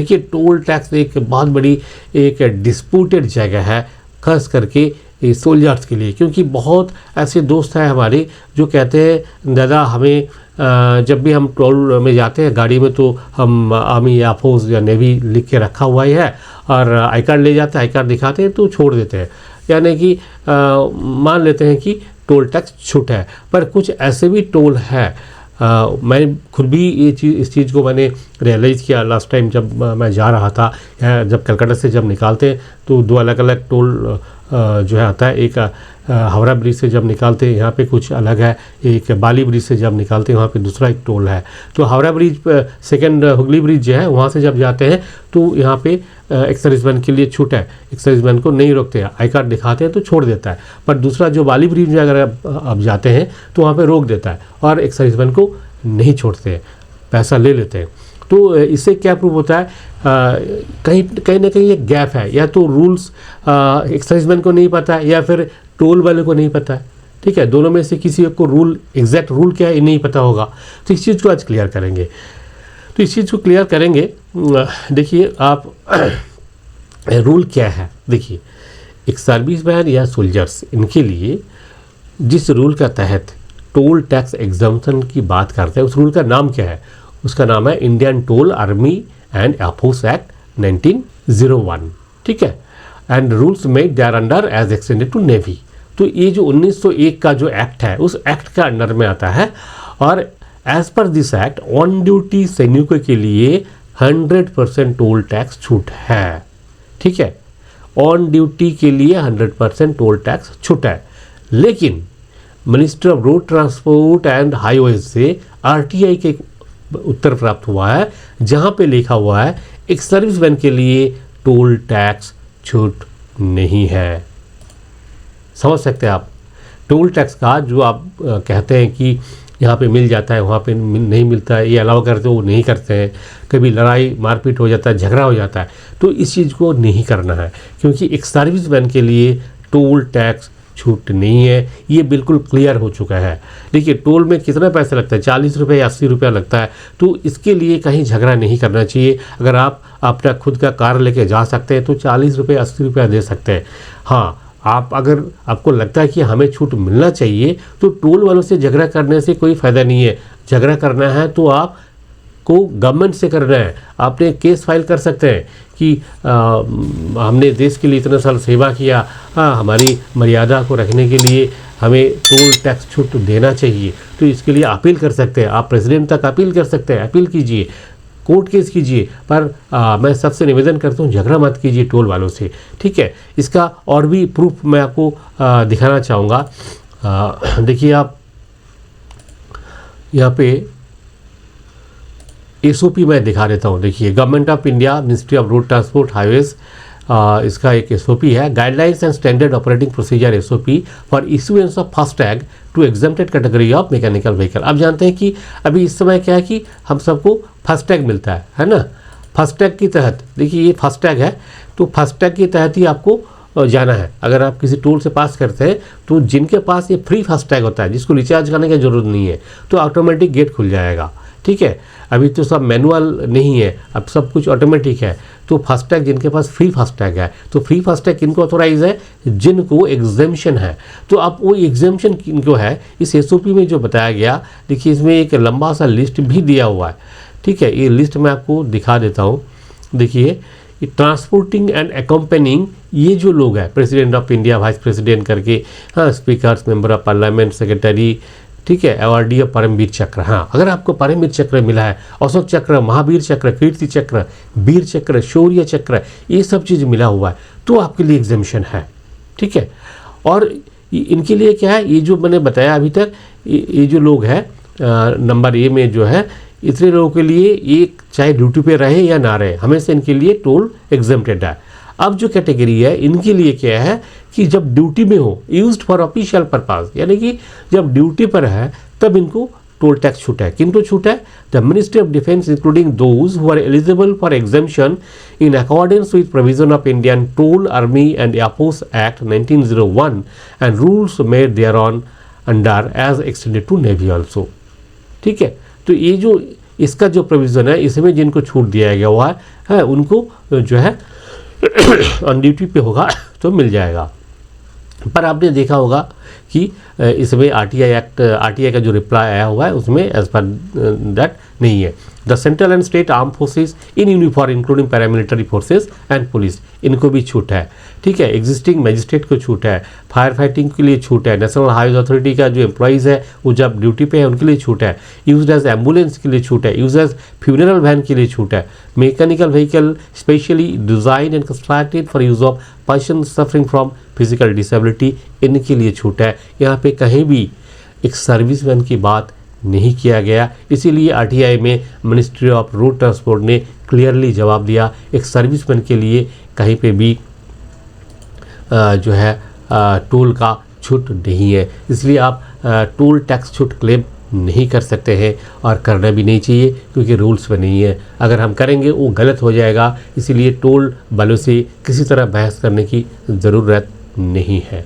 देखिए toll tax एक बहुत बड़ी एक डिस्प्यूटेड जगह है, खास करके सोल्जर्स के लिए, क्योंकि बहुत ऐसे दोस्त हैं हमारे जो कहते हैं दादा हमें जब भी हम टोल में जाते हैं गाड़ी में तो हम आर्मी या फोर्स या नेवी लिख के रखा हुआ ही है और आई कार्ड ले जाते हैं, आई कार्ड दिखाते हैं तो छोड़ देते हैं, यानी कि मान लेते हैं कि टोल टैक्स छूट है। पर कुछ ऐसे भी टोल है, मैं खुद भी इस चीज़ को मैंने रियलाइज़ किया लास्ट टाइम जब मैं जा रहा था, जब कलकत्ता से जब निकालते हैं तो दो अलग अलग टोल जो है आता है। एक हावड़ा ब्रिज से जब निकालते हैं यहाँ पे कुछ अलग है, एक बाली ब्रिज से जब निकालते हैं वहाँ पे दूसरा एक टोल है। तो Howrah bridge second Hooghly bridge जो है वहाँ से जब जाते हैं तो यहाँ पे एक्स सर्विसमैन के लिए छूट है, एक्स सर्विसमैन को नहीं रोकते हैं, आई कार्ड दिखाते हैं तो छोड़ देता है। पर दूसरा जो बाली ब्रिज में अगर आप जाते हैं तो वहाँ पर रोक देता है और एक्स सर्विसमैन को नहीं छोड़ते हैं, पैसा ले लेते हैं। तो इससे क्या प्रूव होता है, कहीं ना कहीं एक गैप है, या तो रूल्स एक्स सर्विसमैन को नहीं पता है या फिर टोल वाले को नहीं पता है। ठीक है, दोनों में से किसी एक को रूल, एग्जैक्ट रूल क्या है ये नहीं पता होगा। तो इस चीज़ को आज क्लियर करेंगे। तो इस चीज़ को क्लियर करेंगे, देखिए आप रूल क्या है। देखिए एक सर्विसमैन या सोल्जर्स, इनके लिए जिस रूल का तहत टोल टैक्स एग्जम्पशन की बात करते हैं उस रूल का नाम क्या है, उसका नाम है Indian toll army and air force act 1901। ठीक है, and rules made there under as extended to navy. तो ये जो 1901 का जो एक्ट है उस एक्ट का अंडर में आता है, और as per this act on duty सैनिकों के लिए 100% टोल टैक्स छूट है। ठीक है, ऑन ड्यूटी के लिए 100% टोल टैक्स छूट है। लेकिन ministry of road transport and highways से आरटीआई के उत्तर प्राप्त हुआ है जहां पे लिखा हुआ है एक सर्विसमैन के लिए टोल टैक्स छूट नहीं है। समझ सकते हैं आप, टोल टैक्स का जो आप कहते हैं कि यहाँ पे मिल जाता है वहाँ पे नहीं मिलता है, ये अलाउ करते वो नहीं करते हैं, कभी लड़ाई मारपीट हो जाता है, झगड़ा हो जाता है, तो इस चीज़ को नहीं करना है, क्योंकि एक सर्विसमैन के लिए टोल टैक्स छूट नहीं है। ये बिल्कुल क्लियर हो चुका है। देखिए टोल में कितना पैसा लगता है, 40 रुपये या 80 रुपया लगता है, तो इसके लिए कहीं झगड़ा नहीं करना चाहिए। अगर आप अपना खुद का कार लेके जा सकते हैं तो 40 रुपये 80 रुपया दे सकते हैं। हाँ, आप अगर आपको लगता है कि हमें छूट मिलना चाहिए तो टोल वालों से झगड़ा करने से कोई फ़ायदा नहीं है। झगड़ा करना है तो आप को गवर्नमेंट से करना है, आपने केस फाइल कर सकते हैं कि हमने देश के लिए इतने साल सेवा किया, हमारी मर्यादा को रखने के लिए हमें टोल टैक्स छूट देना चाहिए। तो इसके लिए अपील कर सकते हैं, आप प्रेसिडेंट तक अपील कर सकते हैं, अपील कीजिए, कोर्ट केस कीजिए। पर मैं सबसे निवेदन करता हूँ झगड़ा मत कीजिए टोल वालों से। ठीक है, इसका और भी प्रूफ मैं आपको दिखाना चाहूँगा। देखिए आप यहाँ पे एसओपी मैं दिखा देता हूँ। देखिए government of India, ministry of road transport highways, इसका एक एसओपी है, guidelines and standard operating procedure SOP for issuance of FASTag to exempted category of mechanical vehicle. आप जानते हैं कि अभी इस समय क्या है कि हम सबको फास्टैग मिलता है ना। फास्टैग के तहत, देखिए ये फास्टैग है, तो फास्टैग के तहत ही आपको जाना है। अगर आप किसी टोल से पास करते हैं तो जिनके पास ये फ्री फास्टैग होता है, जिसको रिचार्ज करने की ज़रूरत नहीं है, तो ऑटोमेटिक गेट खुल जाएगा। ठीक है, अभी तो सब मैनुअल नहीं है, अब सब कुछ ऑटोमेटिक है। तो फास्टैग जिनके पास फ्री फास्टैग है, तो फ्री फास्टैग किनको ऑथोराइज है, जिनको एग्जेम्पशन है। तो अब वो एग्जेम्पशन किनको है, इस एसओपी में जो बताया गया, देखिए इसमें एक लंबा सा लिस्ट भी दिया हुआ है। ठीक है, ये लिस्ट मैं आपको दिखा देता हूँ। देखिए ट्रांसपोर्टिंग एंड अकम्पेनिंग, ये जो लोग हैं, president of India, vice president करके, हाँ, speakers, member of parliament, secretary, ठीक है, अवार्डी ऑफ परमवीर चक्र। हाँ, अगर आपको परमवीर चक्र मिला है, अशोक चक्र, महावीर चक्र, कीर्ति चक्र, वीर चक्र, शौर्य चक्र, ये सब चीज़ मिला हुआ है, तो आपके लिए एग्जेम्पशन है। ठीक है, और इनके लिए क्या है, ये जो मैंने बताया अभी तक, ये जो लोग हैं नंबर ए में जो है, इतने लोगों के लिए एक चाहे ड्यूटी पे रहे या ना रहे, हमेशा इनके लिए टोल एग्जेम्प्टेड है। अब जो कैटेगरी है इनके लिए क्या है कि जब ड्यूटी में हो, यूज्ड फॉर ऑफिशियल पर्पस, यानी कि जब ड्यूटी पर है तब इनको टोल टैक्स छूट है। किनको छूट है? The ministry of defence including those who are eligible for exemption in accordance with provision of Indian toll army and air force act 1901 and rules made thereon under as extended to navy also. ठीक है, तो ये जो इसका जो provision है इसमें जिनको छूट दिया गया हुआ है उनको जो है ऑन ड्यूटी पे होगा तो मिल जाएगा। पर आपने देखा होगा कि इसमें आरटीआई का जो रिप्लाई आया हुआ है उसमें एज पर दैट नहीं है। The central and state arm forces in uniform including paramilitary forces and police, इनको भी छूट है, ठीक है। एग्जिस्टिंग मजिस्ट्रेट को छूट है, फायर फाइटिंग के लिए छूट है, नेशनल हाईवे अथॉरिटी का जो एम्प्लॉइज़ है वो जब ड्यूटी पे है उनके लिए छूट है, यूज एज एम्बुलेंस के लिए छूट है, यूज एज फ्यूनरल वैन के लिए छूट है, mechanical vehicle specially design and constructed for use of person suffering from physical disability, इनके लिए छूट है। यहाँ पे कहीं भी एक सर्विसमैन की बात नहीं किया गया, इसीलिए आरटीआई में मिनिस्ट्री ऑफ रोड ट्रांसपोर्ट ने क्लियरली जवाब दिया एक सर्विसमैन के लिए कहीं पे भी जो है टोल का छूट नहीं है। इसलिए आप टोल टैक्स छूट क्लेम नहीं कर सकते हैं और करना भी नहीं चाहिए क्योंकि रूल्स में नहीं है। अगर हम करेंगे वो गलत हो जाएगा, इसीलिए टोल वालों से किसी तरह बहस करने की ज़रूरत नहीं है।